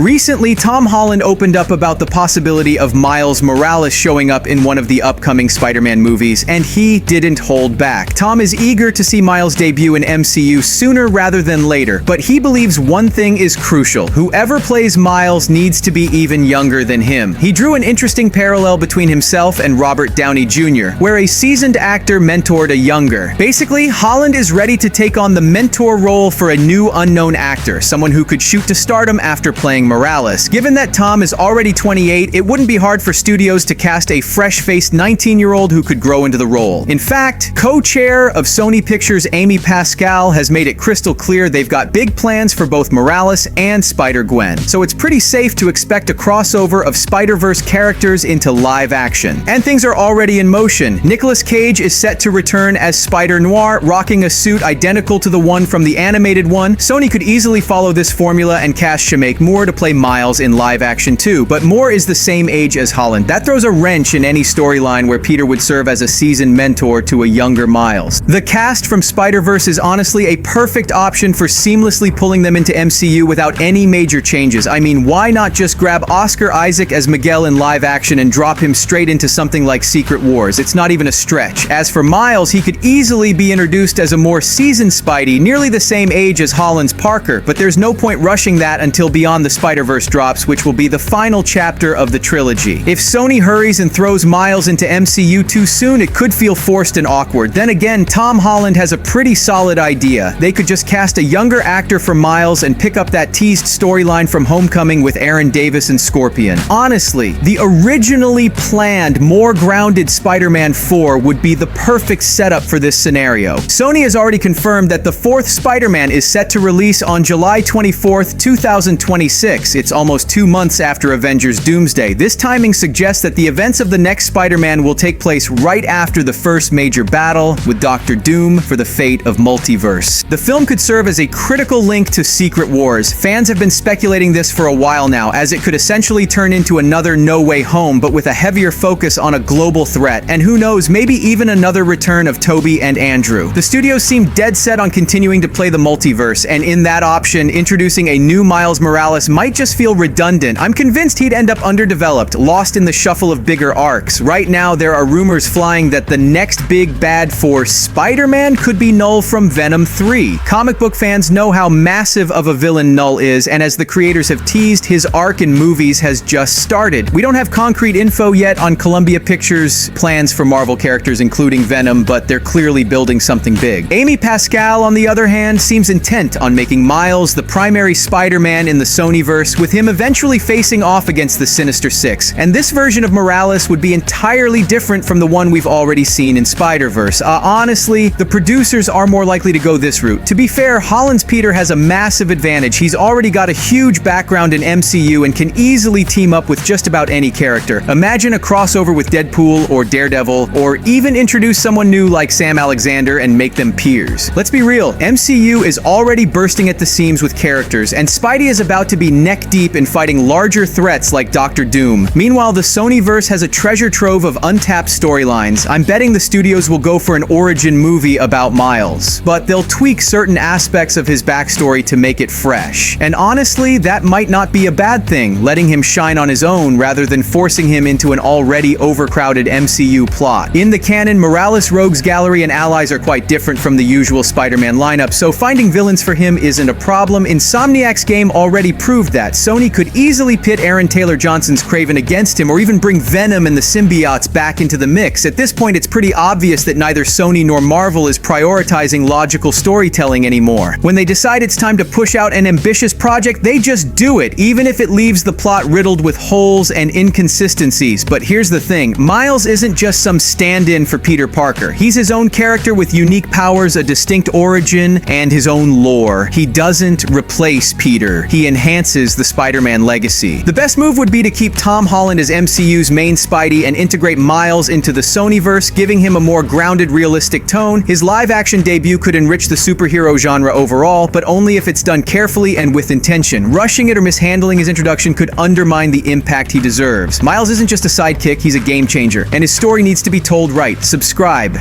Recently, Tom Holland opened up about the possibility of Miles Morales showing up in one of the upcoming Spider-Man movies, and he didn't hold back. Tom is eager to see Miles debut in MCU sooner rather than later, but he believes one thing is crucial. Whoever plays Miles needs to be even younger than him. He drew an interesting parallel between himself and Robert Downey Jr., where a seasoned actor mentored a younger. Basically, Holland is ready to take on the mentor role for a new unknown actor, someone who could shoot to stardom after playing Morales. Given that Tom is already 28, it wouldn't be hard for studios to cast a fresh-faced 19-year-old who could grow into the role. In fact, co-chair of Sony Pictures Amy Pascal has made it crystal clear they've got big plans for both Morales and Spider-Gwen. So it's pretty safe to expect a crossover of Spider-Verse characters into live action. And things are already in motion. Nicolas Cage is set to return as Spider-Noir, rocking a suit identical to the one from the animated one. Sony could easily follow this formula and cast Shameik Moore to play Miles in live action too, but Moore is the same age as Holland. That throws a wrench in any storyline where Peter would serve as a seasoned mentor to a younger Miles. The cast from Spider-Verse is honestly a perfect option for seamlessly pulling them into MCU without any major changes. I mean, why not just grab Oscar Isaac as Miguel in live action and drop him straight into something like Secret Wars? It's not even a stretch. As for Miles, he could easily be introduced as a more seasoned Spidey, nearly the same age as Holland's Parker, but there's no point rushing that until Beyond the Spider-Verse drops, which will be the final chapter of the trilogy. If Sony hurries and throws Miles into MCU too soon, it could feel forced and awkward. Then again, Tom Holland has a pretty solid idea. They could just cast a younger actor for Miles and pick up that teased storyline from Homecoming with Aaron Davis and Scorpion. Honestly, the originally planned, more grounded Spider-Man 4 would be the perfect setup for this scenario. Sony has already confirmed that the fourth Spider-Man is set to release on July 24th, 2026. It's almost 2 months after Avengers Doomsday. This timing suggests that the events of the next Spider-Man will take place right after the first major battle with Doctor Doom for the fate of Multiverse. The film could serve as a critical link to Secret Wars. Fans have been speculating this for a while now, as it could essentially turn into another No Way Home, but with a heavier focus on a global threat, and who knows, maybe even another return of Tobey and Andrew. The studios seem dead set on continuing to play the multiverse, and in that option, introducing a new Miles Morales might just feel redundant. I'm convinced he'd end up underdeveloped, lost in the shuffle of bigger arcs. Right now, there are rumors flying that the next big bad for Spider-Man could be Null from Venom 3. Comic book fans know how massive of a villain Null is, and as the creators have teased, his arc in movies has just started. We don't have concrete info yet on Columbia Pictures' plans for Marvel characters, including Venom, but they're clearly building something big. Amy Pascal, on the other hand, seems intent on making Miles the primary Spider-Man in the Sonyverse, with him eventually facing off against the Sinister Six. And this version of Morales would be entirely different from the one we've already seen in Spider-Verse. Honestly, the producers are more likely to go this route. To be fair, Holland's Peter has a massive advantage. He's already got a huge background in MCU and can easily team up with just about any character. Imagine a crossover with Deadpool or Daredevil, or even introduce someone new like Sam Alexander and make them peers. Let's be real, MCU is already bursting at the seams with characters, and Spidey is about to be neck-deep in fighting larger threats like Doctor Doom. Meanwhile, the Sonyverse has a treasure trove of untapped storylines. I'm betting the studios will go for an origin movie about Miles, but they'll tweak certain aspects of his backstory to make it fresh. And honestly, that might not be a bad thing, letting him shine on his own rather than forcing him into an already overcrowded MCU plot. In the canon, Morales' rogues gallery and allies are quite different from the usual Spider-Man lineup, so finding villains for him isn't a problem. Insomniac's game already proved that. Sony could easily pit Aaron Taylor Johnson's Kraven against him, or even bring Venom and the symbiotes back into the mix. At this point, it's pretty obvious that neither Sony nor Marvel is prioritizing logical storytelling anymore. When they decide it's time to push out an ambitious project, they just do it, even if it leaves the plot riddled with holes and inconsistencies. But here's the thing, Miles isn't just some stand-in for Peter Parker. He's his own character with unique powers, a distinct origin, and his own lore. He doesn't replace Peter. He enhances the Spider-Man legacy. The best move would be to keep Tom Holland as MCU's main Spidey and integrate Miles into the Sonyverse, giving him a more grounded, realistic tone. His live-action debut could enrich the superhero genre overall, but only if it's done carefully and with intention. Rushing it or mishandling his introduction could undermine the impact he deserves. Miles isn't just a sidekick, he's a game changer, and his story needs to be told right. Subscribe.